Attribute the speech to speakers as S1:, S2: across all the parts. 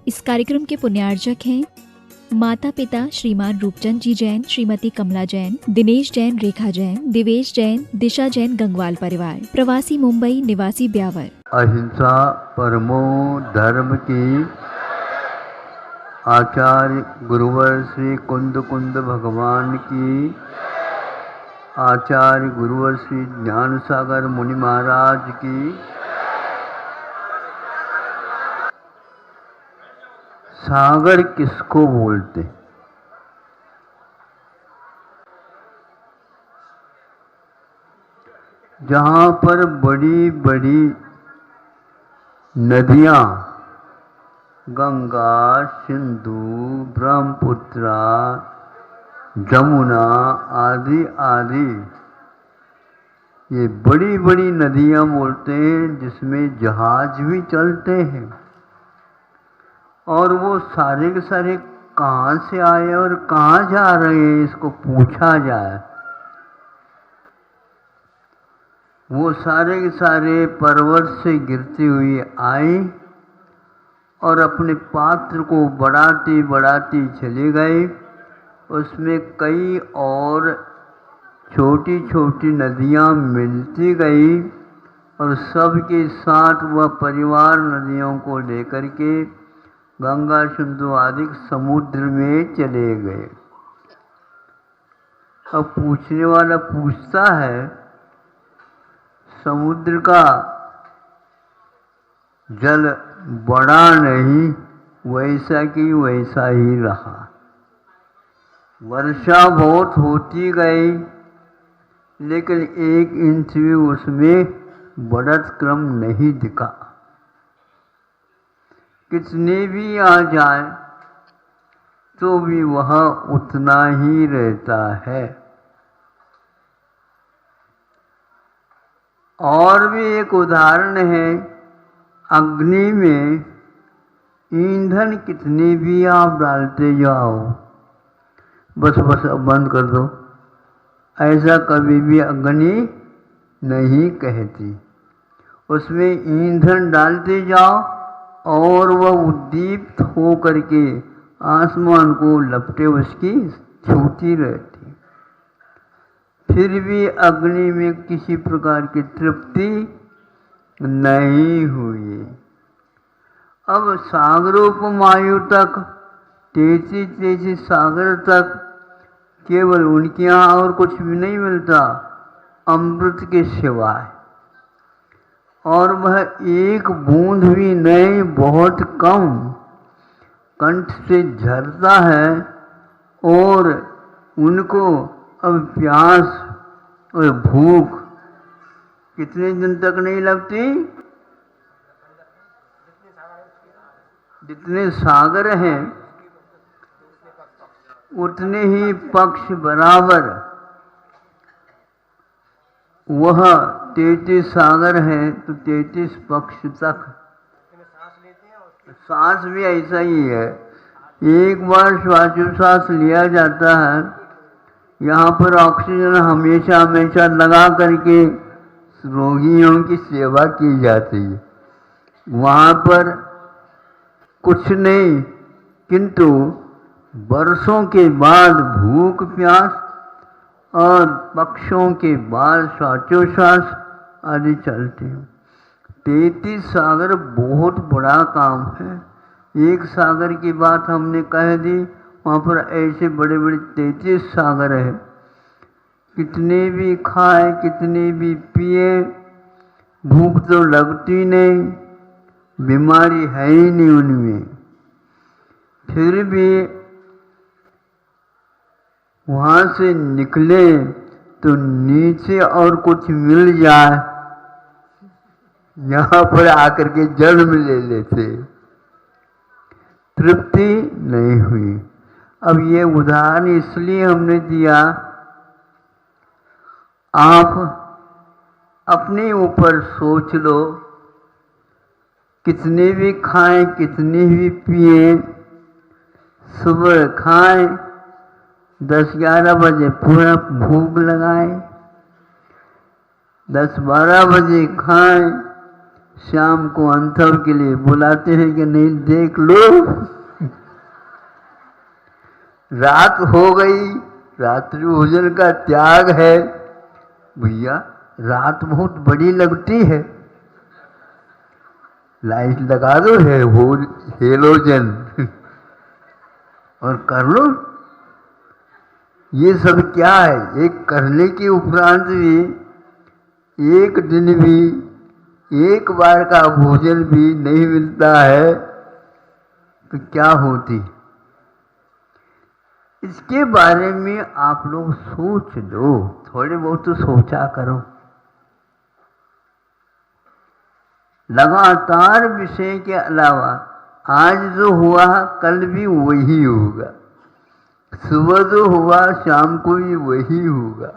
S1: इस कार्यक्रम के पुण्यार्जक हैं माता पिता श्रीमान रूपचंद जी जैन, श्रीमती कमला जैन, दिनेश जैन, रेखा जैन, दिवेश जैन, दिशा जैन, गंगवाल परिवार, प्रवासी मुंबई, निवासी ब्यावर।
S2: अहिंसा परमो धर्म की आचार्य गुरुवर श्री कुंद कुंद भगवान की, आचार्य गुरुवर श्री ज्ञान सागर मुनि महाराज की, सागर किसको बोलते? जहाँ पर बड़ी बड़ी नदियाँ गंगा, सिंधु, ब्रह्मपुत्र, जमुना आदि आदि, ये बड़ी बड़ी नदियाँ बोलते हैं, जिसमें जहाज भी चलते हैं। और वो सारे के सारे कहाँ से आए और कहाँ जा रहे हैं, इसको पूछा जाए। वो सारे के सारे पर्वत से गिरती हुई आई और अपने पात्र को बढ़ाती बढ़ाती चली गई। उसमें कई और छोटी छोटी नदियाँ मिलती गई और सबके साथ वह परिवार नदियों को लेकर के गंगा, सिंधु आदि समुद्र में चले गए। अब पूछने वाला पूछता है, समुद्र का जल बढ़ा नहीं, वैसा की वैसा ही रहा। वर्षा बहुत होती गई, लेकिन 1 इंच भी उसमें बढ़त क्रम नहीं दिखा। कितने भी आ जाए तो भी वह उतना ही रहता है। और भी एक उदाहरण है, अग्नि में ईंधन कितने भी आप डालते जाओ, बस अब बंद कर दो, ऐसा कभी भी अग्नि नहीं कहती। उसमें ईंधन डालते जाओ और वह उद्दीप्त हो करके आसमान को लपटे उसकी छूती रहती। फिर भी अग्नि में किसी प्रकार की तृप्ति नहीं हुई। अब सागरोपमायु तक, 33 सागर तक केवल उनके यहाँ और कुछ भी नहीं मिलता अमृत के सिवाय, और वह एक बूंद भी नहीं, बहुत कम कंठ से झरता है। और उनको अब प्यास और भूख कितने दिन तक नहीं लगती? जितने सागर हैं उतने ही पक्ष बराबर। वह 33 सागर है तो 33 पक्ष तक। सांस भी ऐसा ही है, एक बार श्वासोच्छ्वास लिया जाता है, यहाँ पर ऑक्सीजन हमेशा हमेशा लगा करके रोगियों की सेवा की जाती है। वहाँ पर कुछ नहीं, किंतु वर्षों के बाद भूख प्यास और पक्षों के बाद श्वासोच्छ्वास आदि चलते हैं। 33 सागर बहुत बड़ा काम है। एक सागर की बात हमने कह दी, वहाँ पर ऐसे बड़े बड़े 33 सागर है। कितने भी खाए, कितने भी पिए, भूख तो लगती नहीं, बीमारी है ही नहीं उनमें। फिर भी वहाँ से निकले तो नीचे और कुछ मिल जाए, यहाँ पर आकर के जन्म ले लेते, तृप्ति नहीं हुई। अब ये उदाहरण इसलिए हमने दिया, आप अपने ऊपर सोच लो, कितने भी खाएं, कितने भी पिए, सुबह खाएं, 10-11 बजे पूरा भूख लगाएं, 10-12 बजे खाएं, शाम को अंतव के लिए बुलाते हैं कि नहीं देख लो, रात हो गई, रात्रि भोजन का त्याग है। भैया रात बहुत बड़ी लगती है, लाइट लगा दो, है वो हेलोजन और कर लो। ये सब क्या है? एक करने के उपरांत भी एक दिन भी एक बार का भोजन भी नहीं मिलता है तो क्या होती? इसके बारे में आप लोग सोच लो, थोड़े बहुत तो सोचा करो। लगातार विषय के अलावा आज जो हुआ कल भी वही होगा, सुबह जो हुआ शाम को भी वही होगा,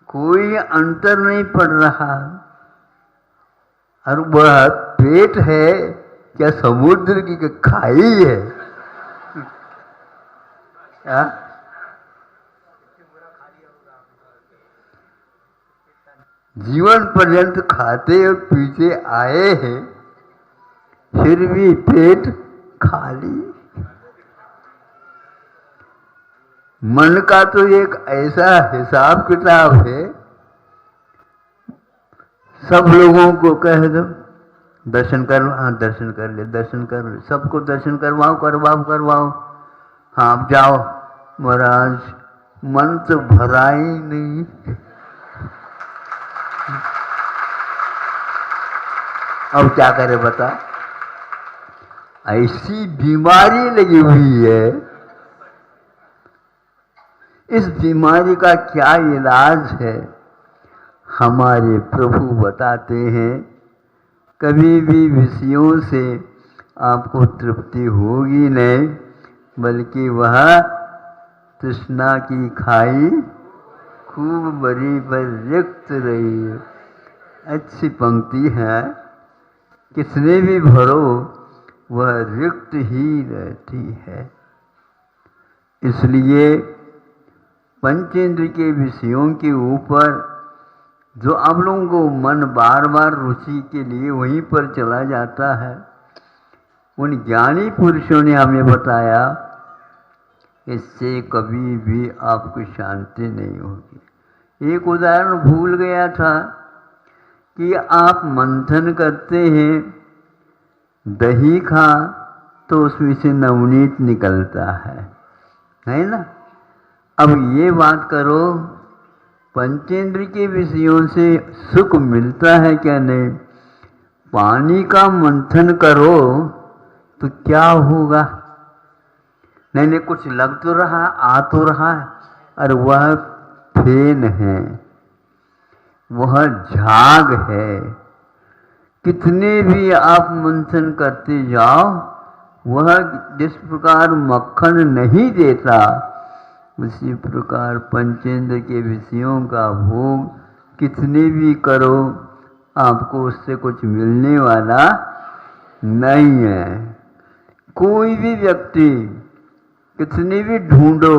S2: कोई अंतर नहीं पड़ रहा। और वह पेट है क्या समुद्र की खाई है? क्या? जीवन पर्यंत खाते और पीते आए हैं, फिर भी पेट खाली। मन का तो एक ऐसा हिसाब किताब है, सब लोगों को कह दो दर्शन कर, हाँ दर्शन कर ले, दर्शन कर ले, सबको दर्शन करवाओ, करवाओ। हाँ आप जाओ महाराज, मन तो भरा ही नहीं। अब क्या करे बता? ऐसी बीमारी लगी हुई है। इस बीमारी का क्या इलाज है? हमारे प्रभु बताते हैं, कभी भी विषयों से आपको तृप्ति होगी नहीं, बल्कि वह तृष्णा की खाई खूब बड़ी पर रिक्त रही है। अच्छी पंक्ति है, किसने भी भरो वह रिक्त ही रहती है। इसलिए पंचेंद्र के विषयों के ऊपर जो आप लोगों को मन बार बार रुचि के लिए वहीं पर चला जाता है, उन ज्ञानी पुरुषों ने हमें बताया इससे कभी भी आपको शांति नहीं होगी। एक उदाहरण भूल गया था कि आप मंथन करते हैं, दही खा तो उसमें से नवनीत निकलता है ना? अब ये बात करो, पंचेंद्र के विषयों से सुख मिलता है क्या? नहीं। पानी का मंथन करो तो क्या होगा? नहीं, कुछ लग तो रहा, आ तो रहा है, और वह फेन है, वह झाग है। कितने भी आप मंथन करते जाओ, वह जिस प्रकार मक्खन नहीं देता, उसी प्रकार पंचेंद्र के विषयों का भोग कितने भी करो, आपको उससे कुछ मिलने वाला नहीं है। कोई भी व्यक्ति कितनी भी ढूंढो,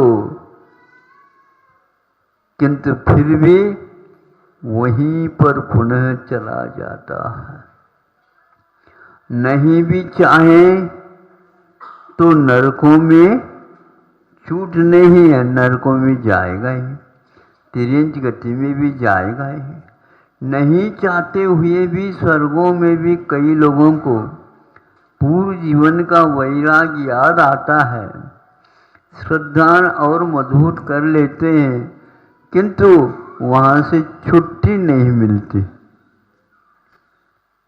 S2: किंतु फिर भी वहीं पर पुनः चला जाता है। नहीं भी चाहे तो नरकों में छूट नहीं है, नरकों में जाएगा ही, तिरंज गति में भी जाएगा ही। नहीं चाहते हुए भी स्वर्गों में भी कई लोगों को पूर्व जीवन का वैराग याद आता है, श्रद्धा और मजबूत कर लेते हैं, किंतु वहाँ से छुट्टी नहीं मिलती।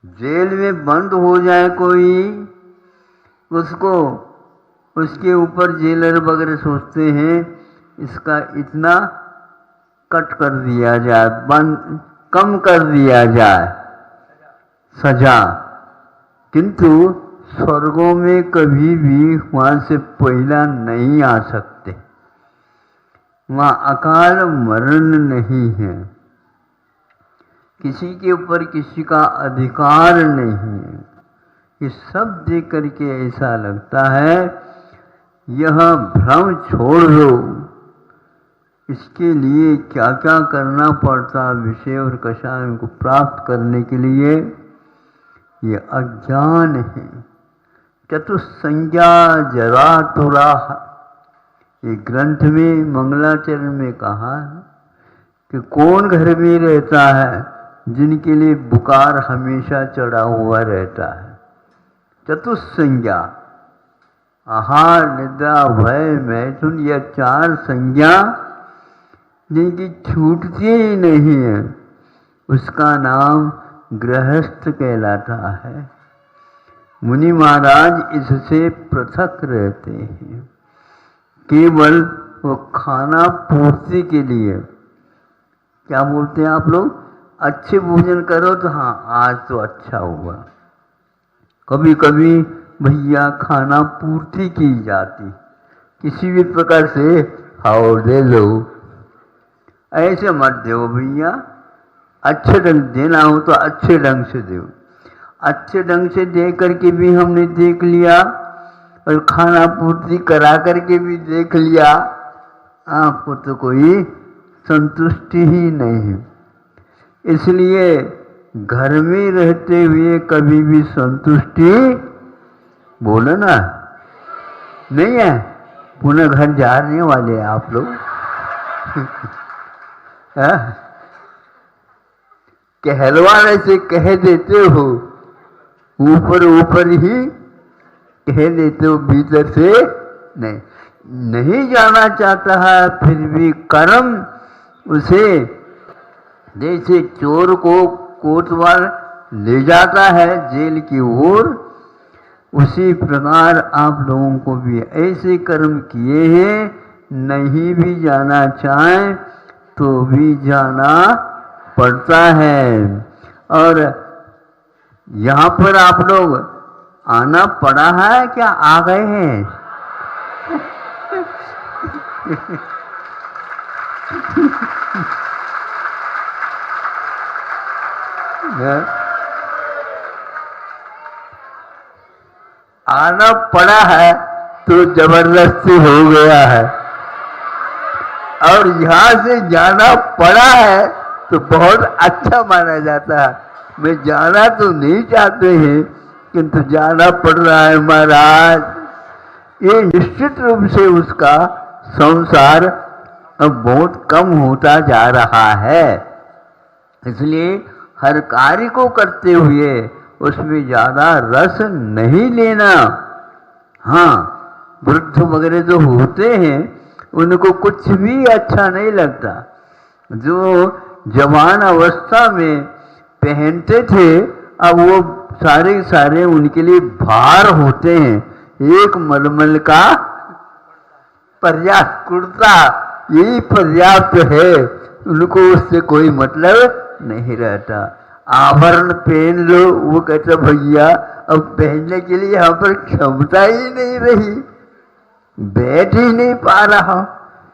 S2: जेल में बंद हो जाए कोई, उसको उसके ऊपर जेलर वगैरह सोचते हैं इसका इतना कट कर दिया जाए, बंद कम कर दिया जाए सजा, किंतु स्वर्गों में कभी भी वहाँ से पहला नहीं आ सकते। वहाँ अकाल मरण नहीं है, किसी के ऊपर किसी का अधिकार नहीं है। ये सब देख करके ऐसा लगता है यह भ्रम छोड़ दो। इसके लिए क्या क्या करना पड़ता, विषय और कषायों को प्राप्त करने के लिए ये अज्ञान है। चतुस्संज्ञा जरातुरा, ये ग्रंथ में मंगलाचरण में कहा है कि कौन घर में रहता है जिनके लिए बुखार हमेशा चढ़ा हुआ रहता है। चतुस्संज्ञा, आहार निद्रा भय मैथुन, यह 4 संज्ञा जिनकी छूटती ही नहीं है, उसका नाम गृहस्थ कहलाता है। मुनि महाराज इससे पृथक रहते हैं, केवल वो खाना पूर्ति के लिए। क्या बोलते हैं आप लोग? अच्छे भोजन करो तो हाँ आज तो अच्छा हुआ। कभी कभी भैया खाना पूर्ति की जाती, किसी भी प्रकार से खाओ दे लो, ऐसे मत दो भैया, अच्छे ढंग देना हो तो अच्छे ढंग से दो। अच्छे ढंग से दे करके भी हमने देख लिया और खाना पूर्ति करा करके भी देख लिया, आपको तो कोई संतुष्टि ही नहीं है। इसलिए घर में रहते हुए कभी भी संतुष्टि, बोलो ना, नहीं है। पुनः घर जाने वाले हैं आप लोग। कहलवाने से कह देते हो, ऊपर ऊपर ही कह देते हो, भीतर से नहीं जाना चाहता है, फिर भी कर्म उसे जैसे चोर को कोतवाल ले जाता है जेल की ओर, उसी प्रकार आप लोगों को भी ऐसे कर्म किए हैं, नहीं भी जाना चाहें तो भी जाना पड़ता है। और यहाँ पर आप लोग आना पड़ा है क्या आ गए हैं? आना पड़ा है तो जबरदस्ती हो गया है, और यहाँ से जाना पड़ा है तो बहुत अच्छा माना जाता है। मैं जाना तो नहीं चाहते हैं किंतु जाना पड़ रहा है महाराज। ये निश्चित रूप से उसका संसार अब बहुत कम होता जा रहा है। इसलिए हर कार्य को करते हुए उसमें ज़्यादा रस नहीं लेना। हाँ, वृद्ध वगैरह जो होते हैं उनको कुछ भी अच्छा नहीं लगता। जो जवान अवस्था में पहनते थे अब वो सारे सारे उनके लिए भार होते हैं। एक मलमल का पर्याप्त कुर्ता, यही पर्याप्त है, उनको उससे कोई मतलब नहीं रहता। आभरण पहन लो, वो कहता भैया अब पहनने के लिए यहाँ पर क्षमता ही नहीं रही, बैठ ही नहीं पा रहा,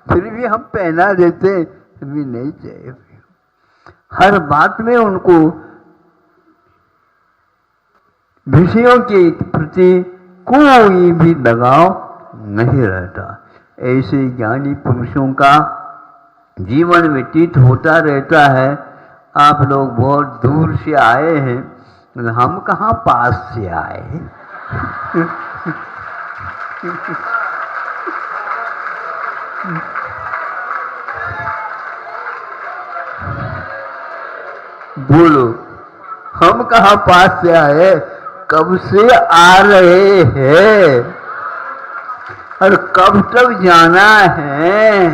S2: फिर भी हम पहना देते, भी नहीं चाहिए। हर बात में उनको विषयों के प्रति कोई भी लगाव नहीं रहता। ऐसे ज्ञानी पुरुषों का जीवन व्यतीत होता रहता है। आप लोग बहुत दूर से आए हैं, हम कहाँ पास से आए हैं। बोलो, हम कहाँ पास से आए, कब से आ रहे हैं और कब तक जाना है।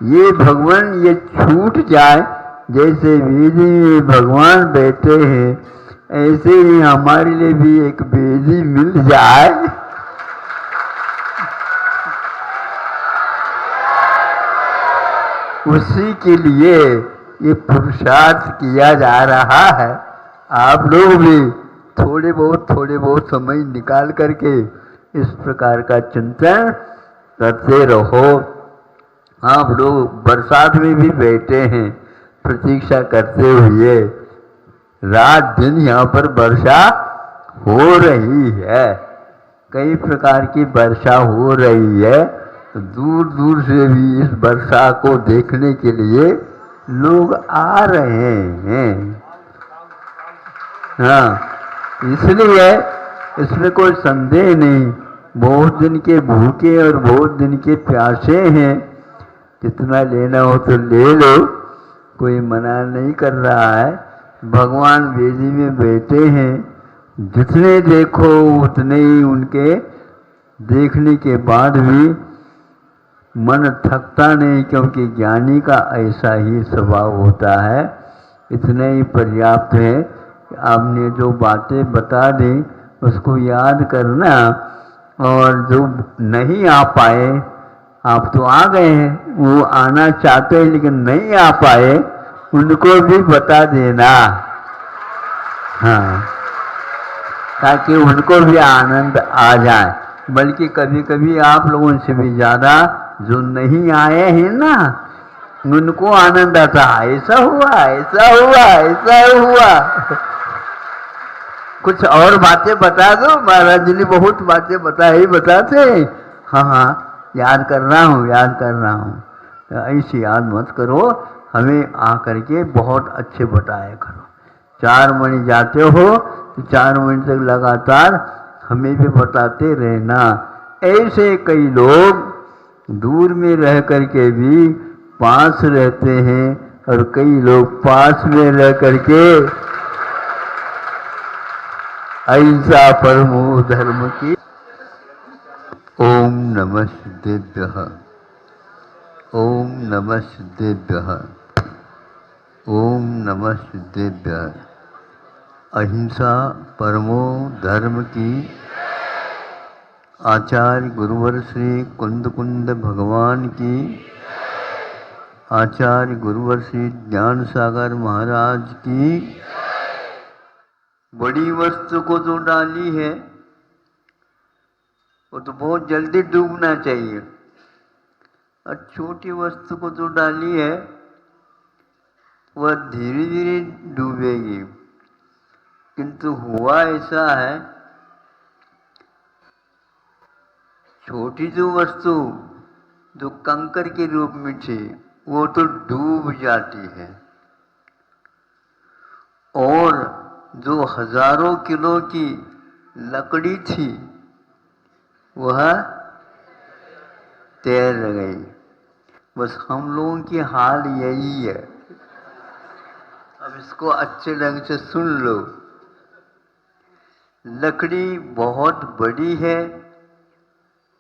S2: ये भगवान ये छूट जाए, जैसे वेदी में भगवान बैठे हैं ऐसे ही हमारे लिए भी एक वेदी मिल जाए। उसी के लिए ये पुरुषार्थ किया जा रहा है। आप लोग भी थोड़े बहुत समय निकाल करके इस प्रकार का चिंतन करते रहो। आप लोग बरसात में भी बैठे हैं प्रतीक्षा करते हुए, रात दिन यहाँ पर वर्षा हो रही है, कई प्रकार की वर्षा हो रही है। दूर दूर से भी इस वर्षा को देखने के लिए लोग आ रहे हैं। हाँ, इसलिए इसमें कोई संदेह नहीं, बहुत दिन के भूखे और बहुत दिन के प्यासे हैं, जितना लेना हो तो ले लो, कोई मना नहीं कर रहा है। भगवान वेदी में बैठे हैं, जितने देखो उतने ही उनके देखने के बाद भी मन थकता नहीं, क्योंकि ज्ञानी का ऐसा ही स्वभाव होता है। इतने ही पर्याप्त है। आपने जो बातें बता दी उसको याद करना, और जो नहीं आ पाए, आप तो आ गए हैं, वो आना चाहते हैं लेकिन नहीं आ पाए, उनको भी बता देना, हाँ, ताकि उनको भी आनंद आ जाए। बल्कि कभी कभी आप लोगों से भी ज़्यादा जो नहीं आए हैं ना, उनको आनंद आता, ऐसा हुआ, ऐसा हुआ, ऐसा हुआ। कुछ और बातें बता दो, महाराज जी ने बहुत बातें बताते। हाँ हाँ, याद कर रहा हूँ, याद कर रहा हूँ। तो ऐसी याद मत करो, हमें आकर के बहुत अच्छे बताया करो। 4 महीने जाते हो तो 4 महीने तक लगातार हमें भी बताते रहना। ऐसे कई लोग दूर में रह करके भी पास रहते हैं, और कई लोग पास में रह करके ऐसा परमो धर्म की। ओम नमः सिद्धेभ्यः, ओम नमः सिद्धेभ्यः, ओम नमः सिद्धेभ्यः। अहिंसा परमो धर्म की। आचार्य गुरुवर श्री कुंद कुंद भगवान की। आचार्य गुरुवर श्री ज्ञान सागर महाराज की। बड़ी वस्तु को जो डाली है वो तो बहुत जल्दी डूबना चाहिए, और छोटी वस्तु को जो डाली है वह धीरे धीरे डूबेगी। किंतु हुआ ऐसा है, छोटी जो वस्तु जो कंकर के रूप में थी वो तो डूब जाती है, और जो हजारों किलो की लकड़ी थी वह तैर गई। बस हम लोगों की हाल यही है। अब इसको अच्छे ढंग से सुन लो। लकड़ी बहुत बड़ी है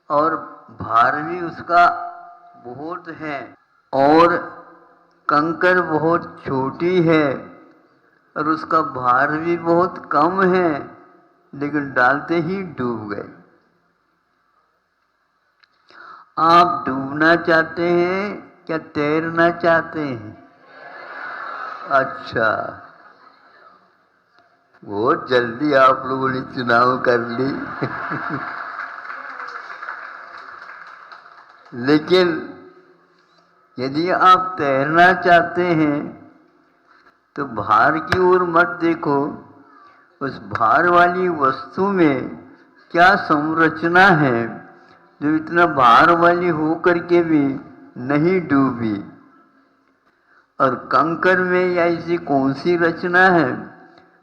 S2: और भार भी उसका बहुत है, और कंकर बहुत छोटी है और उसका भार भी बहुत कम है, लेकिन डालते ही डूब गए। आप डूबना चाहते हैं क्या तैरना चाहते हैं? अच्छा, बहुत जल्दी आप लोगों ने चुनाव कर ली। लेकिन यदि आप तैरना चाहते हैं तो भार की ओर मत देखो, उस भार वाली वस्तु में क्या संरचना है जो इतना भार वाली हो करके भी नहीं डूबी, और कंकर में ऐसी कौन सी रचना है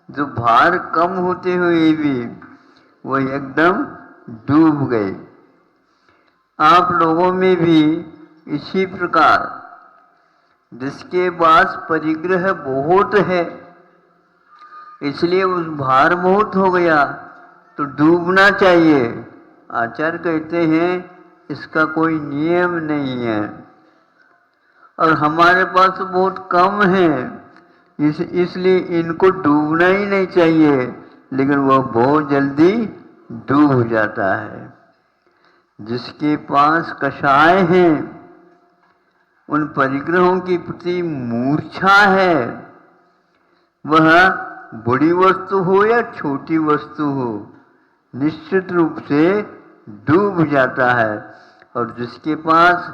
S2: जो भार कम होते हुए भी वो एकदम डूब गए। आप लोगों में भी इसी प्रकार जिसके पास परिग्रह बहुत है, इसलिए उस भार बहुत हो गया तो डूबना चाहिए। आचार्य कहते हैं इसका कोई नियम नहीं है, और हमारे पास बहुत कम है, इसलिए इनको डूबना ही नहीं चाहिए, लेकिन वह बहुत जल्दी डूब जाता है। जिसके पास कषाय हैं, उन परिग्रहों के प्रति मूर्छा है, वह बड़ी वस्तु हो या छोटी वस्तु हो निश्चित रूप से डूब जाता है। और जिसके पास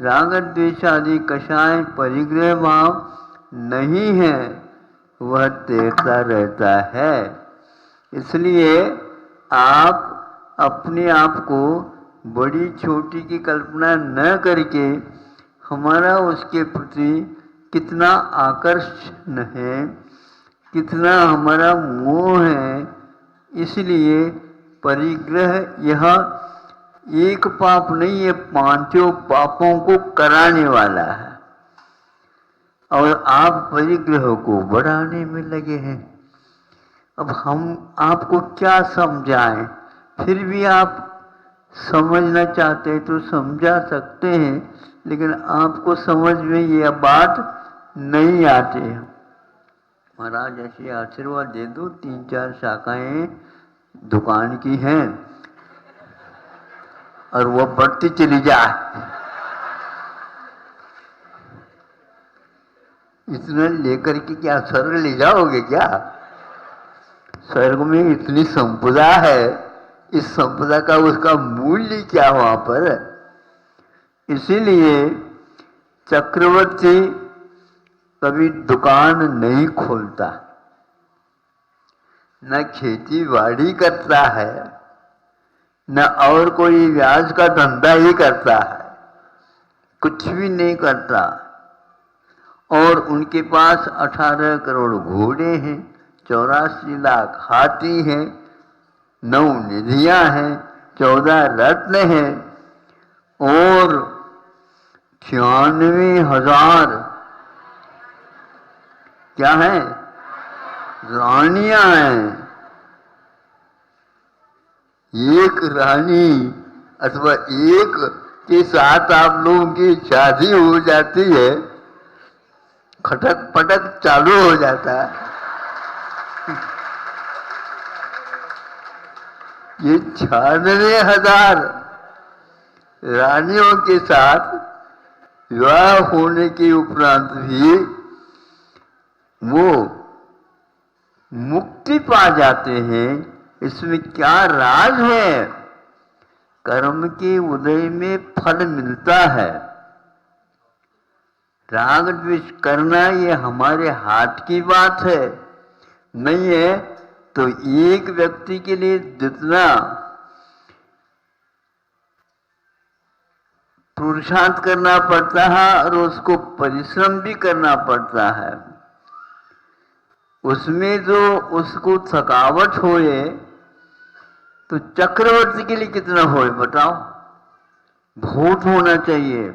S2: राग द्वेष आदि कषाय परिग्रह भाव नहीं है वह तैरता रहता है। इसलिए आप अपने आप को बड़ी छोटी की कल्पना न करके हमारा उसके प्रति कितना आकर्षण है, कितना हमारा मोह है, इसलिए परिग्रह यह एक पाप नहीं, ये पांचों पापों को कराने वाला है। और आप परिग्रह को बढ़ाने में लगे हैं। अब हम आपको क्या समझाएं? फिर भी आप समझना चाहते हैं तो समझा सकते हैं, लेकिन आपको समझ में यह बात नहीं आती है। महाराज ऐसे आशीर्वाद दे दो, 3-4 शाखाएं दुकान की हैं और वो बढ़ती चली जाए। इतना लेकर के क्या स्वर्ग ले जाओगे क्या? स्वर्ग में इतनी संपदा है, इस संपदा का उसका मूल्य क्या वहां पर? इसीलिए चक्रवर्ती कभी दुकान नहीं खोलता, न खेती बाड़ी करता है, न और कोई ब्याज का धंधा ही करता है, कुछ भी नहीं करता। और उनके पास 18 करोड़ घोड़े हैं, 84 लाख हाथी हैं, 9 निधियां हैं, 14 रत्न हैं और 96,000 क्या है? रानियां हैं। एक रानी अथवा एक के साथ आप लोगों की शादी हो जाती है, खटक पटक चालू हो जाता है। ये 96,000 रानियों के साथ विवाह होने के उपरांत भी वो मुक्ति पा जाते हैं। इसमें क्या राज है? कर्म के उदय में फल मिलता है। राग द्वेष करना ये हमारे हाथ की बात है नहीं है। तो एक व्यक्ति के लिए जितना पुरुषार्थ करना पड़ता है और उसको परिश्रम भी करना पड़ता है, उसमें जो उसको थकावट होए तो चक्रवर्ती के लिए कितना होए बताओ? बहुत होना चाहिए।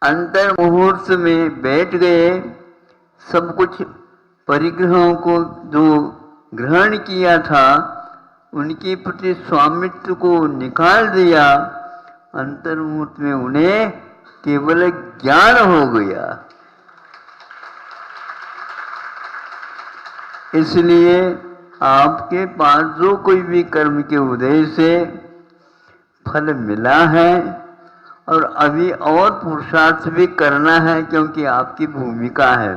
S2: अंतर मुहूर्त में बैठ गए, सब कुछ परिग्रहों को जो ग्रहण किया था उनके प्रति स्वामित्व को निकाल दिया। अंतर मुहूर्त में उन्हें केवल ज्ञान हो गया। इसलिए आपके पास जो कोई भी कर्म के उदय से फल मिला है और अभी और पुरुषार्थ भी करना है, क्योंकि आपकी भूमिका है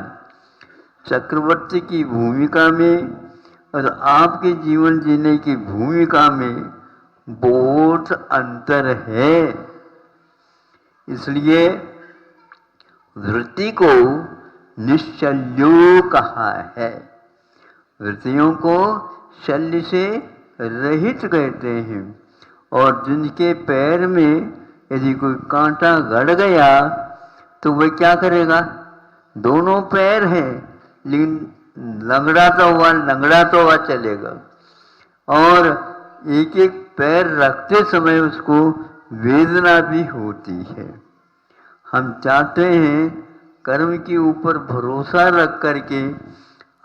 S2: चक्रवर्ती की भूमिका में और आपके जीवन जीने की भूमिका में बहुत अंतर है। इसलिए वृत्ति को निश्चल्यो कहा है। वृत्तियों को शल्य से रहित कहते हैं। और जिनके पैर में यदि कोई कांटा गड़ गया तो वह क्या करेगा? दोनों पैर हैं लेकिन लंगड़ाता हुआ चलेगा और एक एक पैर रखते समय उसको वेदना भी होती है। हम चाहते हैं कर्म के ऊपर भरोसा रख करके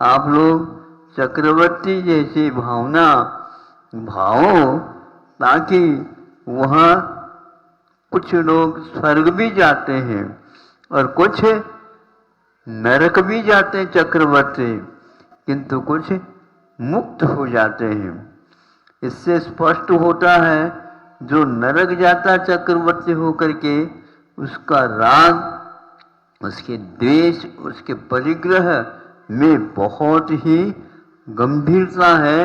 S2: आप लोग चक्रवर्ती जैसी भावना भावो, ताकि वहाँ कुछ लोग स्वर्ग भी जाते हैं और कुछ नरक भी जाते हैं चक्रवर्ती, किंतु कुछ मुक्त हो जाते हैं। इससे स्पष्ट होता है जो नरक जाता चक्रवर्ती होकर के, उसका राग, उसके द्वेष, उसके परिग्रह में बहुत ही गंभीरता है,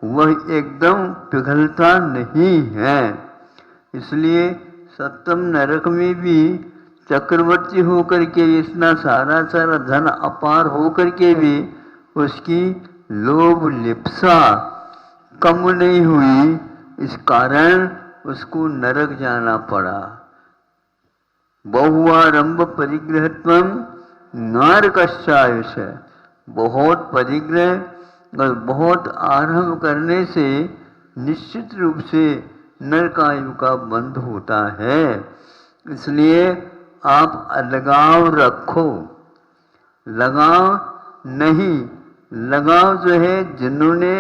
S2: वह एकदम पिघलता नहीं है। इसलिए सप्तम नरक में भी चक्रवर्ती होकर के इतना सारा धन अपार होकर के भी उसकी लोभ लिप्सा कम नहीं हुई, इस कारण उसको नरक जाना पड़ा। बहुआरंभ परिग्रहत्वम नारकश्चायुष बहुत परिग्रह और बहुत आरंभ करने से निश्चित रूप से नरकायु का बंध होता है। इसलिए आप अलगाव रखो, लगाव नहीं। लगाव जो है, जिन्होंने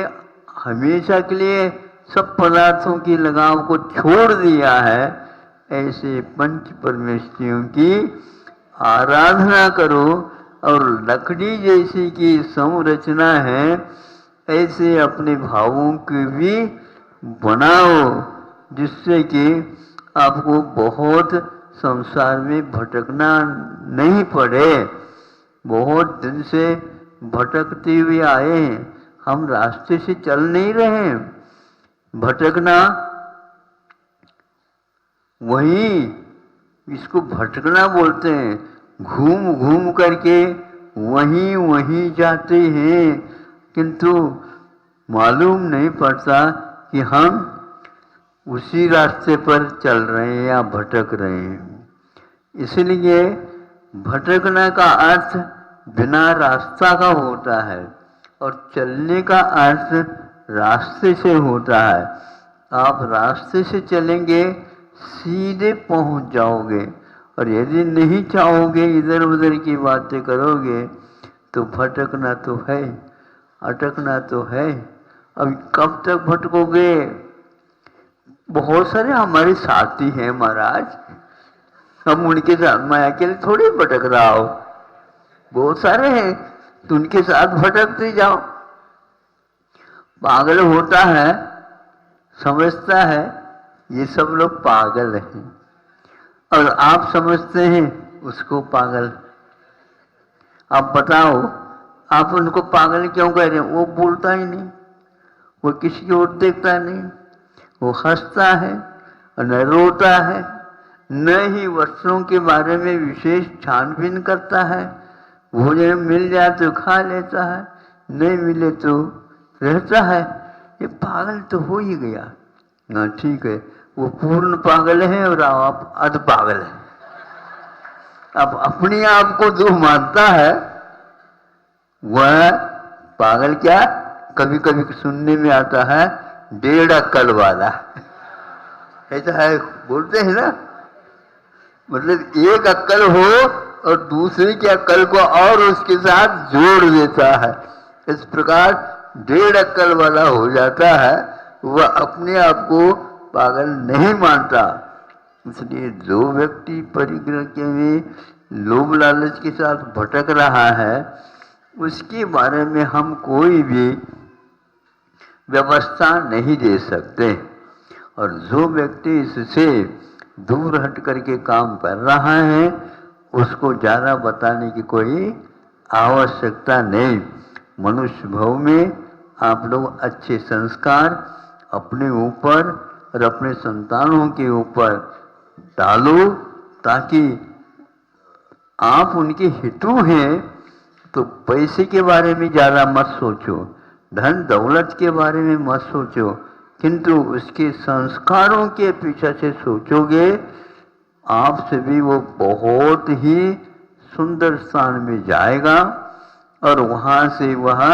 S2: हमेशा के लिए सब पदार्थों की लगाव को छोड़ दिया है, ऐसे पंच परमेश्वरियों की आराधना करो। और लकड़ी जैसी की संरचना है, ऐसे अपने भावों की भी बनाओ, जिससे कि आपको बहुत संसार में भटकना नहीं पड़े। बहुत दिन से भटकते हुए आए हैं, हम रास्ते से चल नहीं रहे हैं। भटकना वही, इसको भटकना बोलते हैं। घूम घूम करके वहीं वहीं जाते हैं, किंतु मालूम नहीं पड़ता कि हम उसी रास्ते पर चल रहे हैं या भटक रहे हैं। इसलिए भटकने का अर्थ बिना रास्ता का होता है और चलने का अर्थ रास्ते से होता है। आप रास्ते से चलेंगे, सीधे पहुंच जाओगे, और यदि नहीं चाहोगे, इधर उधर की बातें करोगे, तो भटकना तो है, अटकना तो है। अब कब तक भटकोगे? बहुत सारे हमारे साथी हैं महाराज, हम उनके साथ, मैं अकेले थोड़ी भटक रहा हूं, बहुत सारे हैं, तो उनके साथ भटकते जाओ। पागल होता है, समझता है ये सब लोग पागल हैं, और आप समझते हैं उसको पागल। आप बताओ, आप उनको पागल क्यों कह रहे हैं? वो बोलता ही नहीं, वो किसी की ओर देखता नहीं, वो हंसता है और न रोता है, न ही वस्त्रों के बारे में विशेष छानबीन करता है। भोजन मिल जाए तो खा लेता है, नहीं मिले तो रहता है। ये पागल तो हो ही गया ना, ठीक है, वो पूर्ण पागल है और आप अध पागल है। अब अपने आप को जो मानता है वह पागल, क्या कभी कभी सुनने में आता है डेढ़ अक्कल वाला, ऐसा है बोलते हैं ना, मतलब एक अक्कल हो और दूसरे की अक्कल को और उसके साथ जोड़ देता है। इस प्रकार डेढ़ अक्कल वाला हो जाता है, वह अपने आप को पागल नहीं मानता। इसलिए जो व्यक्ति परिग्रह के में लोभ लालच के साथ भटक रहा है, उसके बारे में हम कोई भी व्यवस्था नहीं दे सकते। और जो व्यक्ति इससे दूर हट करके काम कर रहा है, उसको ज़्यादा बताने की कोई आवश्यकता नहीं। मनुष्य भाव में आप लोग अच्छे संस्कार अपने ऊपर और अपने संतानों के ऊपर डालो, ताकि आप उनके हितु हैं। तो पैसे के बारे में ज़्यादा मत सोचो, धन दौलत के बारे में मत सोचो, किंतु उसके संस्कारों के पीछे से सोचोगे, आपसे भी वो बहुत ही सुंदर स्थान में जाएगा और वहाँ से वह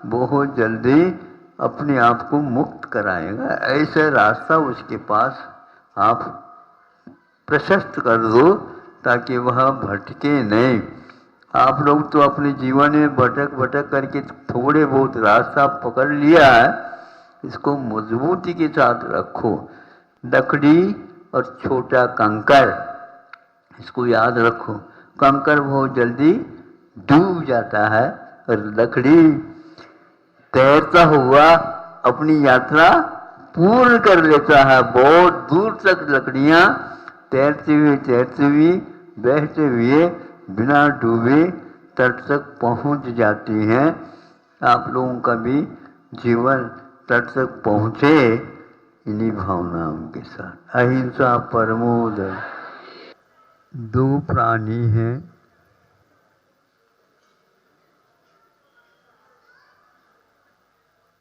S2: बहुत जल्दी अपने आप को मुक्त कराएगा। ऐसा रास्ता उसके पास आप प्रशस्त कर दो, ताकि वह भटके नहीं। आप लोग तो अपने जीवन में भटक भटक करके थोड़े बहुत रास्ता पकड़ लिया है, इसको मजबूती के साथ रखो। लकड़ी और छोटा कंकर, इसको याद रखो। कंकर बहुत जल्दी डूब जाता है और लकड़ी तैरता हुआ अपनी यात्रा पूर्ण कर लेता है। बहुत दूर तक लकड़ियाँ तैरते हुए बहते हुए बिना डूबे तट तक पहुंच जाती हैं। आप लोगों का भी जीवन तट तक पहुँचे इन्हीं भावनाओं के साथ। अहिंसा परमो धर्मः। दो प्राणी हैं,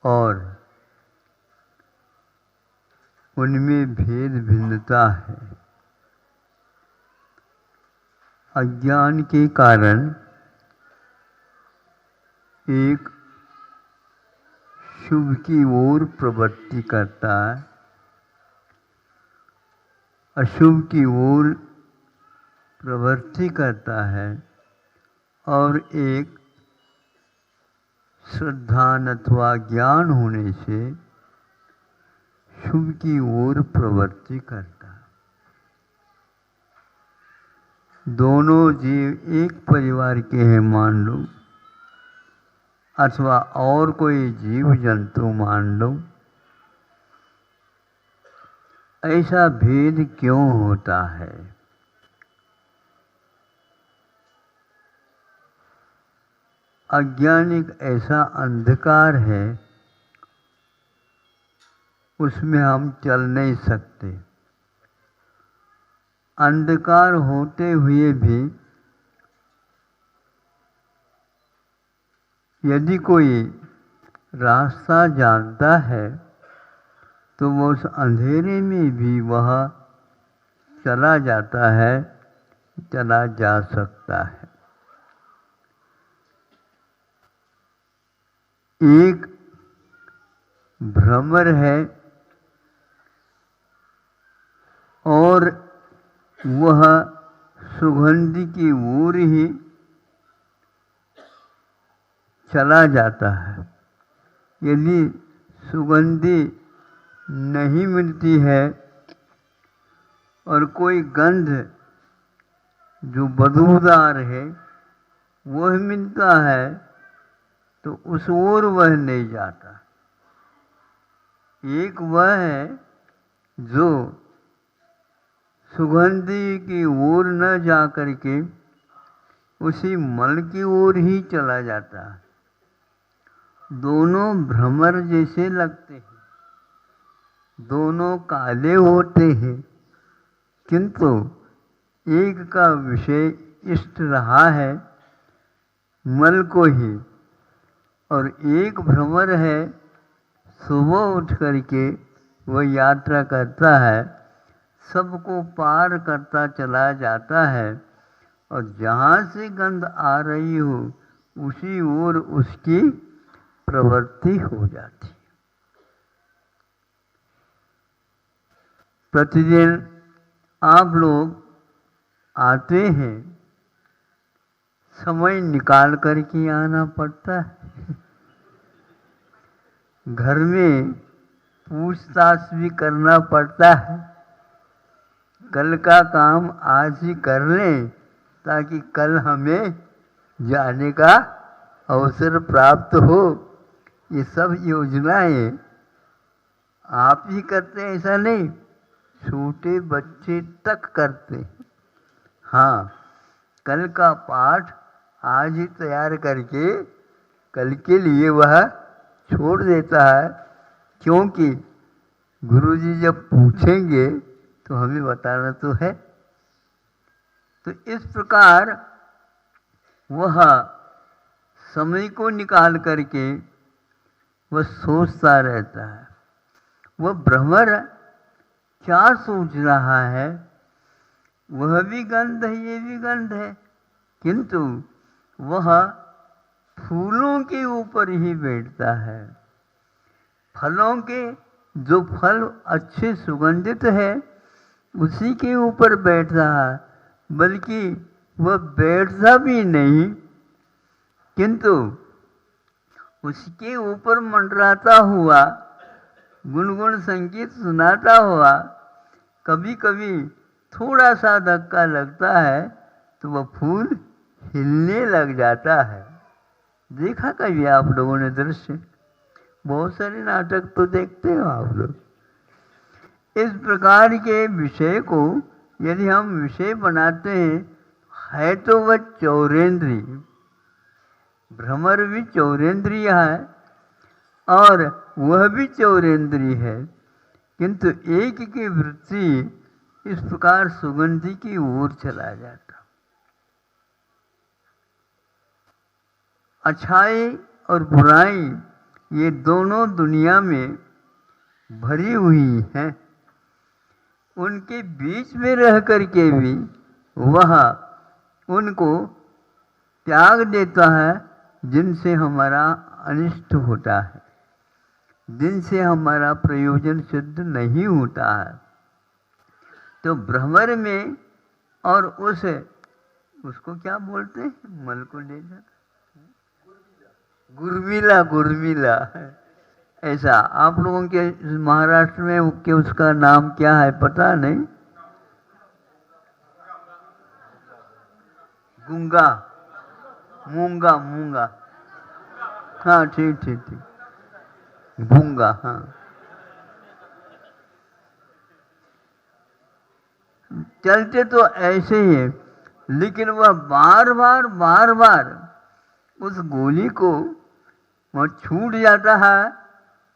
S2: और उनमें भेद भिन्नता है। अज्ञान के कारण एक शुभ की ओर प्रवृत्ति करता है, अशुभ की ओर प्रवृत्ति करता है, और एक श्रद्धा अथवा ज्ञान होने से शुभ की ओर प्रवृत्ति करता है। दोनों जीव एक परिवार के हैं मान लो, अथवा और कोई जीव जंतु मान लो, ऐसा भेद क्यों होता है? अज्ञान एक ऐसा अंधकार है, उसमें हम चल नहीं सकते। अंधकार होते हुए भी यदि कोई रास्ता जानता है तो वो उस अंधेरे में भी वह चला जाता है, चला जा सकता है। एक भ्रमर है और वह सुगंधि की ओर ही चला जाता है। यदि सुगंधि नहीं मिलती है और कोई गंध जो बदबूदार है वह मिलता है तो उस ओर वह नहीं जाता। एक वह है जो सुगंधि की ओर न जा करके उसी मल की ओर ही चला जाता है। दोनों भ्रमर जैसे लगते हैं, दोनों काले होते हैं, किंतु एक का विषय इष्ट रहा है मल को ही, और एक भ्रमर है सुबह उठ करके वह यात्रा करता है, सबको पार करता चला जाता है, और जहाँ से गंध आ रही हो उसी ओर उसकी प्रवृत्ति हो जाती। प्रतिदिन आप लोग आते हैं, समय निकाल कर के आना पड़ता है। घर में पूछताछ भी करना पड़ता है, कल का काम आज ही कर लें ताकि कल हमें जाने का अवसर प्राप्त हो। ये सब योजनाएं आप ही करते हैं ऐसा नहीं, छोटे बच्चे तक करते हैं। हाँ, कल का पाठ आज ही तैयार करके कल के लिए वह छोड़ देता है, क्योंकि गुरुजी जब पूछेंगे तो हमें बताना तो है। तो इस प्रकार वह समय को निकाल करके वह सोचता रहता है। वह भ्रमर क्या सोच रहा है? वह भी गंध है, ये भी गंध है, किंतु वह फूलों के ऊपर ही बैठता है। फलों के जो फल अच्छे सुगंधित है उसी के ऊपर बैठ रहा है, बल्कि वह बैठता भी नहीं, किंतु उसके ऊपर मंडराता हुआ, गुनगुन संगीत सुनाता हुआ, कभी कभी थोड़ा सा धक्का लगता है तो वह फूल हिलने लग जाता है। देखा कभी आप लोगों ने दृश्य? बहुत सारे नाटक तो देखते हो आप लोग। इस प्रकार के विषय को यदि हम विषय बनाते हैं, है तो वह चौरेंद्रीय, भ्रमर भी चौरेंद्रीय है और वह भी चौरेंद्रीय है, किंतु एक की वृत्ति इस प्रकार सुगंधि की ओर चला जाता। अच्छाई और बुराई ये दोनों दुनिया में भरी हुई हैं, उनके बीच में रह करके भी वह उनको त्याग देता है जिनसे हमारा अनिष्ट होता है, जिनसे हमारा प्रयोजन सिद्ध नहीं होता है। तो भ्रमर में और उसको क्या बोलते हैं, मल को ले जाता, गुरमिला, गुरमिला। ऐसा आप लोगों के महाराष्ट्र में के उसका नाम क्या है पता नहीं? गूंगा, मूंगा, मूंगा, हाँ ठीक ठीक ठीक, गूंगा, हाँ। चलते तो ऐसे ही है, लेकिन वह बार बार बार बार उस गोली को वह छूट जाता है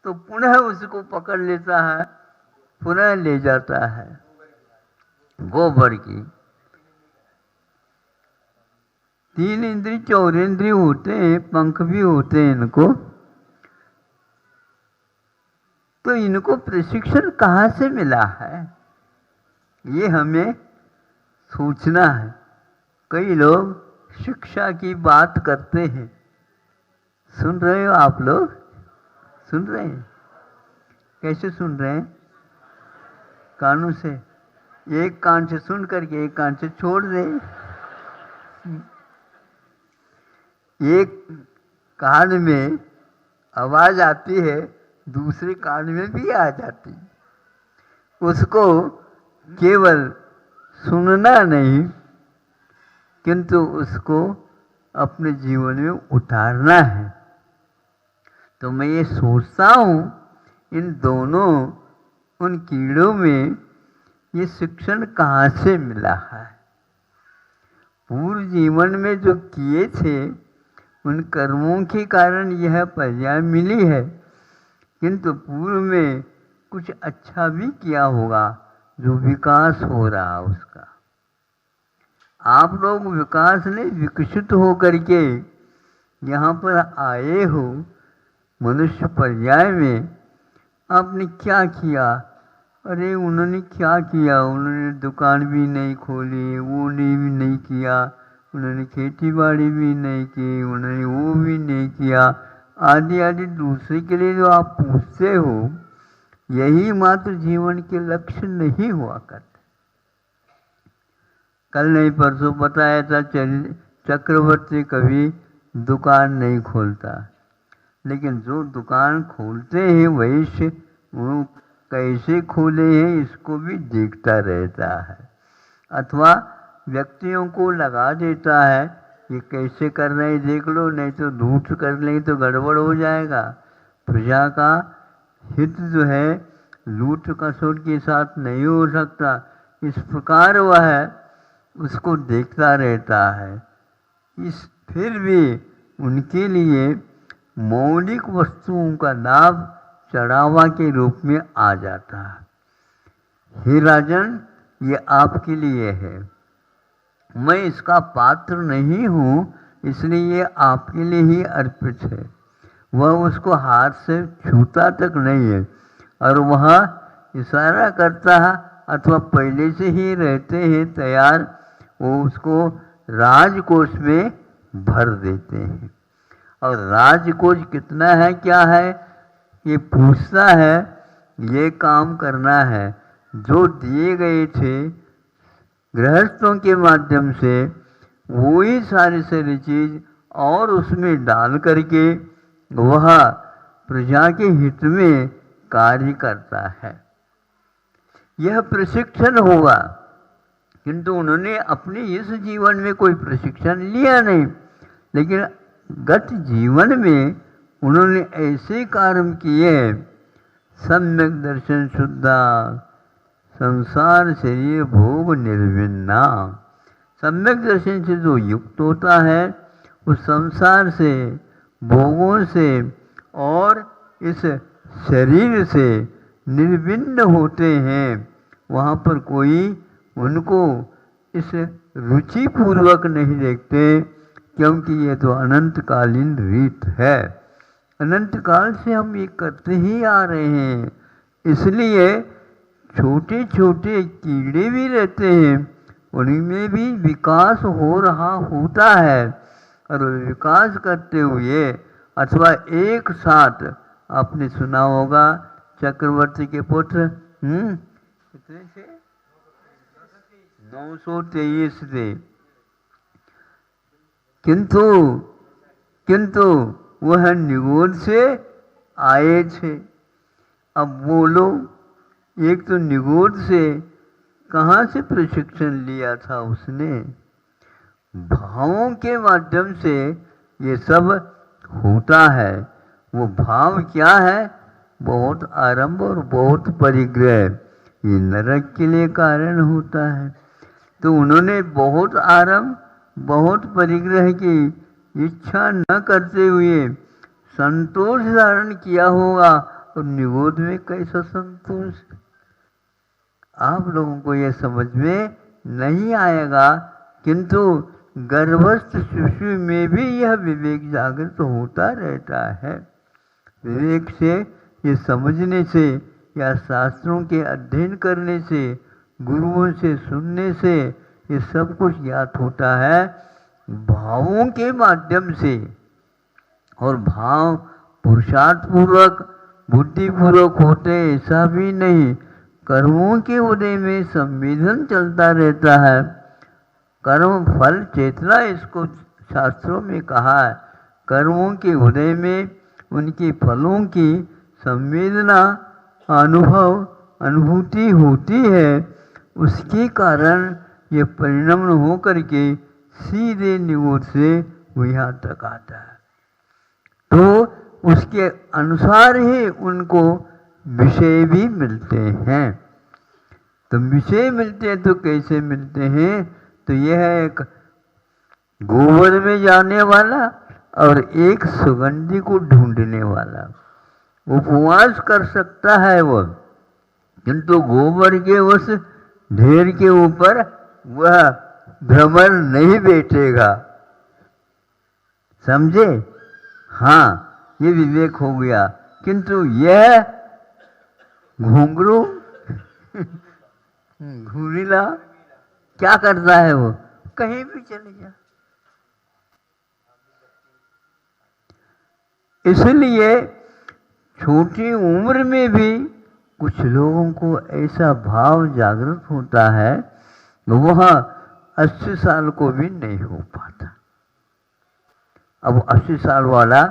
S2: तो पुनः उसको पकड़ लेता है, पुनः ले जाता है। गोबर की 3 इंद्रिय 4 इंद्रिय होते हैं, पंख भी होते हैं इनको। तो इनको प्रशिक्षण कहाँ से मिला है, ये हमें सोचना है। कई लोग शिक्षा की बात करते हैं, सुन रहे हो आप लोग? सुन रहे हैं? कैसे सुन रहे हैं? कानों से, एक कान से सुन करके एक कान से छोड़ दे। एक कान में आवाज आती है, दूसरे कान में भी आ जाती, उसको केवल सुनना नहीं किंतु उसको अपने जीवन में उतारना है। तो मैं ये सोचता हूँ इन दोनों उन कीड़ों में ये शिक्षण कहाँ से मिला है। पूर्व जीवन में जो किए थे उन कर्मों के कारण यह पर्याय मिली है, किंतु पूर्व में कुछ अच्छा भी किया होगा जो विकास हो रहा उसका। आप लोग विकास नहीं, विकसित हो करके यहाँ पर आए हो मनुष्य पर्याय में। आपने क्या किया? अरे उन्होंने क्या किया, उन्होंने दुकान भी नहीं खोली, वो भी नहीं किया, उन्होंने खेती बाड़ी भी नहीं की, उन्होंने वो भी नहीं किया, आदि आदि। दूसरे के लिए जो आप पूछते हो, यही मात्र जीवन के लक्ष्य नहीं हुआ करते। कल नहीं परसों बताया था चक्रवर्ती कभी दुकान नहीं खोलता, लेकिन जो दुकान खोलते हैं वैश्य वो कैसे खोले हैं इसको भी देखता रहता है, अथवा व्यक्तियों को लगा देता है ये कैसे कर रहे हैं देख लो, नहीं तो लूट कर लें तो गड़बड़ हो जाएगा। प्रजा का हित जो है लूट कसौट के साथ नहीं हो सकता, इस प्रकार वह उसको देखता रहता है। फिर भी उनके लिए मौलिक वस्तुओं का लाभ चढ़ावा के रूप में आ जाता है। हे राजन, ये आपके लिए है, मैं इसका पात्र नहीं हूँ, इसलिए ये आपके लिए ही अर्पित है। वह उसको हाथ से छूता तक नहीं है और वह इशारा करता है, अथवा पहले से ही रहते हैं तैयार, वो उसको राजकोष में भर देते हैं। और राजकोष कितना है क्या है ये पूछता है, ये काम करना है जो दिए गए थे गृहस्थों के माध्यम से, वही सारी सारी चीज और उसमें डाल करके वह प्रजा के हित में कार्य करता है। यह प्रशिक्षण होगा, किंतु उन्होंने अपने इस जीवन में कोई प्रशिक्षण लिया नहीं, लेकिन गत जीवन में उन्होंने ऐसे कर्म किए, सम्यक दर्शन शुद्धा संसार शरीर भोग निर्विन्ना। सम्यक दर्शन से जो युक्त होता है उस संसार से, भोगों से और इस शरीर से निर्विन्न होते हैं। वहाँ पर कोई उनको इस रुचि पूर्वक नहीं देखते, क्योंकि ये तो अनंतकालीन रीत है। अनंत काल से हम ये करते ही आ रहे हैं, इसलिए छोटे छोटे कीड़े भी रहते हैं, उनमें भी विकास हो रहा होता है। और विकास करते हुए अथवा एक साथ आपने सुना होगा चक्रवर्ती के पुत्र कितने थे? 923 थे। किंतु वह निगोद से आए थे। अब बोलो, एक तो निगोद से कहाँ से प्रशिक्षण लिया था उसने? भावों के माध्यम से ये सब होता है। वो भाव क्या है? बहुत आरंभ और बहुत परिग्रह, ये नरक के लिए कारण होता है। तो उन्होंने बहुत आरंभ बहुत परिग्रह की इच्छा न करते हुए संतोष धारण किया होगा, और निगोद में कैसा संतोष? आप लोगों को यह समझ में नहीं आएगा, किंतु गर्भस्थ शिशु में भी यह विवेक जागृत होता रहता है। विवेक से, ये समझने से या शास्त्रों के अध्ययन करने से, गुरुओं से सुनने से ये सब कुछ ज्ञात होता है भावों के माध्यम से। और भाव पुरुषार्थ पूर्वक बुद्धिपूर्वक होते ऐसा भी नहीं, कर्मों के उदय में संवेदन चलता रहता है। कर्म फल चेतना इसको शास्त्रों में कहा है। कर्मों के उदय में उनके फलों की संवेदना अनुभूति होती है। उसके कारण ये परिणाम हो करके सीधे निगोद से वो यहाँ तक आता है। तो उसके अनुसार ही उनको विषय भी मिलते हैं। तो विषय मिलते हैं तो कैसे मिलते हैं? तो यह है एक गोबर में जाने वाला और एक सुगंधी को ढूंढने वाला। उपवास कर सकता है वो, किंतु गोबर के उस ढेर के ऊपर वह भ्रमर नहीं बैठेगा। समझे? हाँ, ये विवेक हो गया। किंतु यह घुंघरू घुरीला क्या करता है? वो कहीं भी चले जा। इसलिए छोटी उम्र में भी कुछ लोगों को ऐसा भाव जागृत होता है, वह 80 साल को भी नहीं हो पाता। अब 80 साल वाला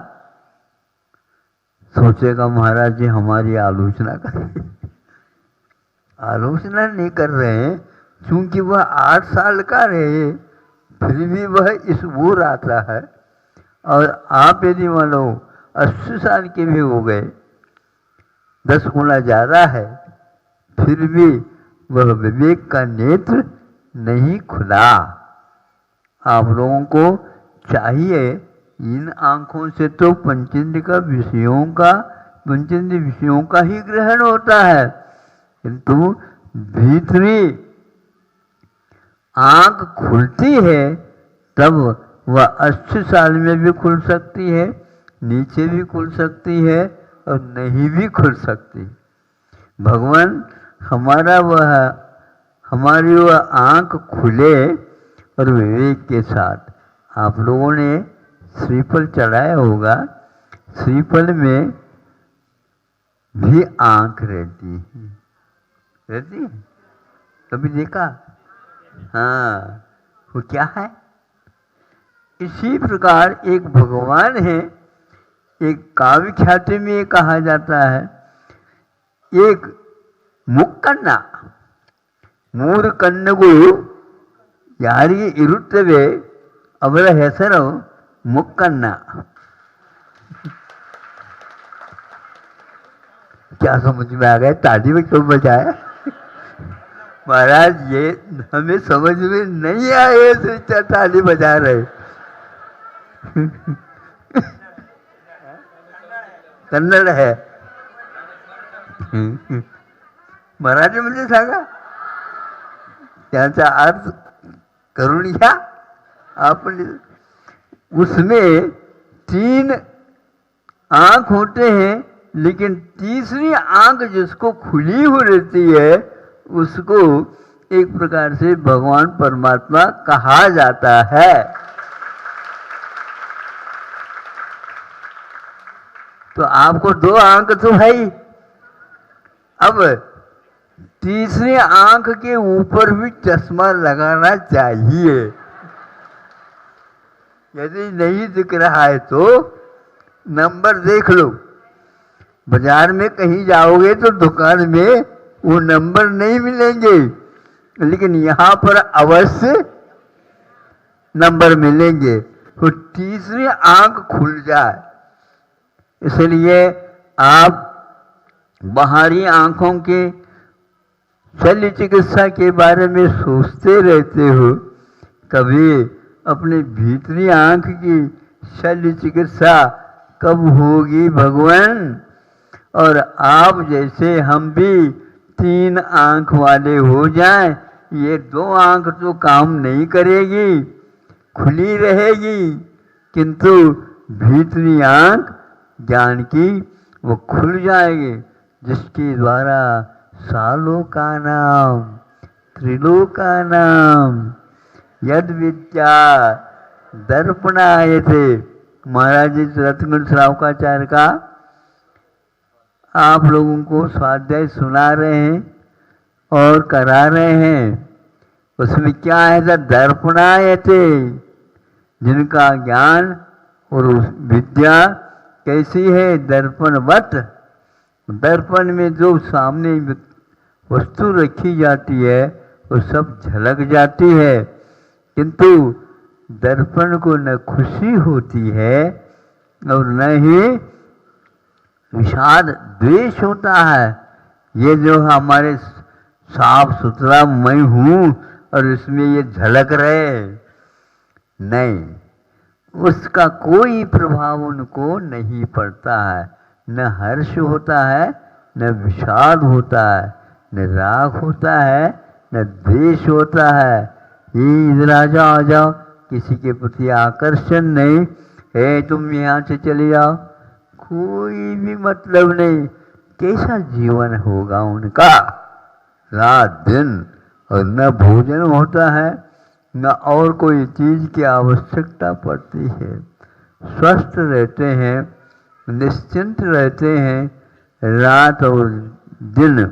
S2: सोचेगा महाराज जी हमारी आलोचना करें। आलोचना नहीं कर रहे हैं, क्योंकि वह 8 साल का रहे फिर भी वह इस ओर आता है। और आप यदि मानो 80 साल के भी हो गए, 10 गुना ज़्यादा है, फिर भी वह विवेक का नेत्र नहीं खुला। आप लोगों को चाहिए इन आंखों से तो पंचेंद्रिय विषयों का ही ग्रहण होता है, किंतु भीतरी आंख खुलती है तब वह 80 साल में भी खुल सकती है, नीचे भी खुल सकती है और नहीं भी खुल सकती। भगवान हमारी वह आंख खुले। और विवेक के साथ आप लोगों ने श्रीफल चढ़ाया होगा, श्रीफल में भी आंख रहती है। कभी देखा? हाँ, वो क्या है? इसी प्रकार एक भगवान है। एक काव्य ख्याति में ये कहा जाता है, एक मुक्कन्ना मूर कन्नगु यारिगे इरुत्तवे ಅವರ ಹೆಸರು मुक्कन्ना। क्या समझ में आ गया? ताली में क्यों बजाया? महाराज ये हमें समझ में नहीं आए तो ताली बजा रहे। कन्नड़ है। मराठी म्हणजे सांगा त्याचा अर्थ करून घ्या आपण। उसमें 3 आंख होते हैं, लेकिन तीसरी आंख जिसको खुली हुई रहती है उसको एक प्रकार से भगवान परमात्मा कहा जाता है। तो आपको 2 आंख तो भाई, अब तीसरी आंख के ऊपर भी चश्मा लगाना चाहिए। यदि नहीं दिख रहा है तो नंबर देख लो। बाजार में कहीं जाओगे तो दुकान में वो नंबर नहीं मिलेंगे, लेकिन यहाँ पर अवश्य नंबर मिलेंगे। तो तीसरी आंख खुल जाए, इसलिए आप बाहरी आंखों के शल्य चिकित्सा के बारे में सोचते रहते हो, कभी अपनी भीतरी आंख की शल्य चिकित्सा कब होगी भगवान? और आप जैसे हम भी 3 आंख वाले हो जाएं, ये 2 आंख तो काम नहीं करेगी, खुली रहेगी, किंतु भीतरी आंख ज्ञान की वो खुल जाएगी, जिसके द्वारा सालों का नाम, त्रिलोक का नाम, यद विद्या दर्पणायते। महाराज जी रत्नगुण श्रावकाचार्य का आप लोगों को स्वाध्याय सुना रहे हैं और करा रहे हैं। उसमें क्या है? दर्पणायते, जिनका ज्ञान और विद्या कैसी है? दर्पणवत। दर्पण में जो सामने वस्तु रखी जाती है वो सब झलक जाती है, किंतु दर्पण को न खुशी होती है और न ही विषाद द्वेष होता है। ये जो हमारे साफ सुथरा मैं हूँ और इसमें ये झलक रहे, नहीं, उसका कोई प्रभाव उनको नहीं पड़ता है। न हर्ष होता है, न विषाद होता है, न राग होता है, न द्वेष होता है। ये इधर आ जाओ, किसी के प्रति आकर्षण नहीं है, तुम यहाँ से चले जाओ, कोई भी मतलब नहीं। कैसा जीवन होगा उनका? रात दिन, और न भोजन होता है, न और कोई चीज की आवश्यकता पड़ती है। स्वस्थ रहते हैं, निश्चिंत रहते हैं, रात और दिन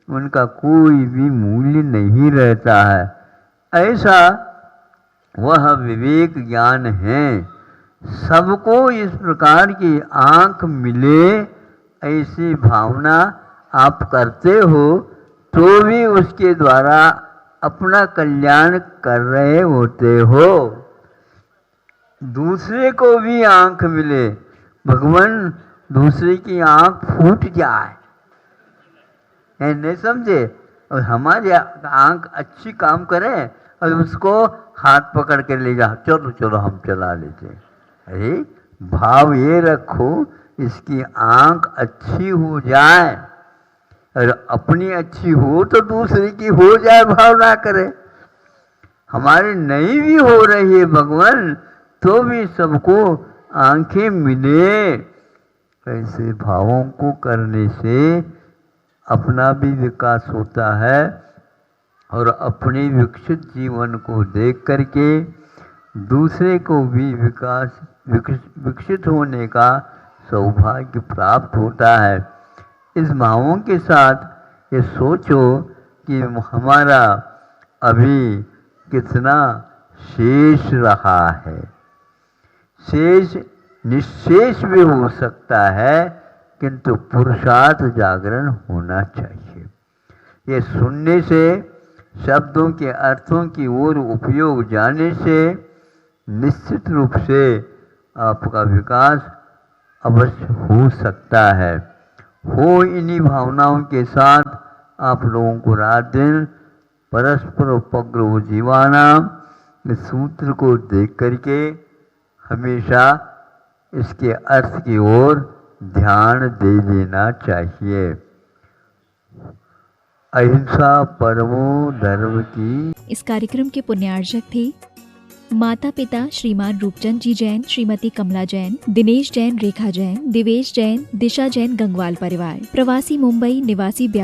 S2: उनका कोई भी मूल्य नहीं रहता है। ऐसा वह विवेक ज्ञान है। सबको इस प्रकार की आंख मिले, ऐसी भावना आप करते हो तो भी उसके द्वारा अपना कल्याण कर रहे होते हो। दूसरे को भी आंख मिले, भगवान दूसरे की आंख फूट जाए, नहीं समझे, और हमारी आंख अच्छी काम करे और उसको हाथ पकड़ के ले जा, चलो चलो हम चला लेते। अरे भाव ये रखो इसकी आंख अच्छी हो जाए, और अपनी अच्छी हो तो दूसरे की हो जाए, भाव ना करे। हमारी नहीं भी हो रही है भगवान, तो भी सबको आंखें मिले। ऐसे भावों को करने से अपना भी विकास होता है और अपने विकसित जीवन को देख करके दूसरे को भी विकसित होने का सौभाग्य प्राप्त होता है। इस भावों के साथ ये सोचो कि हमारा अभी कितना शेष रहा है। शेष निशेष भी हो सकता है, किंतु पुरुषार्थ जागरण होना चाहिए। ये सुनने से, शब्दों के अर्थों की ओर उपयोग जाने से निश्चित रूप से आपका विकास अवश्य हो सकता है। हो इन्हीं भावनाओं के साथ आप लोगों को रात दिन परस्पर उपग्रह जीवानाम इस सूत्र को देख करके हमेशा इसके अर्थ की ओर ध्यान दे देना चाहिए। अहिंसा परमो धर्म की।
S1: इस कार्यक्रम के पुण्यार्चक थे माता पिता श्रीमान रूपचंद जी जैन, श्रीमती कमला जैन, दिनेश जैन, रेखा जैन, दिवेश जैन, दिशा जैन गंगवाल परिवार, प्रवासी मुंबई निवासी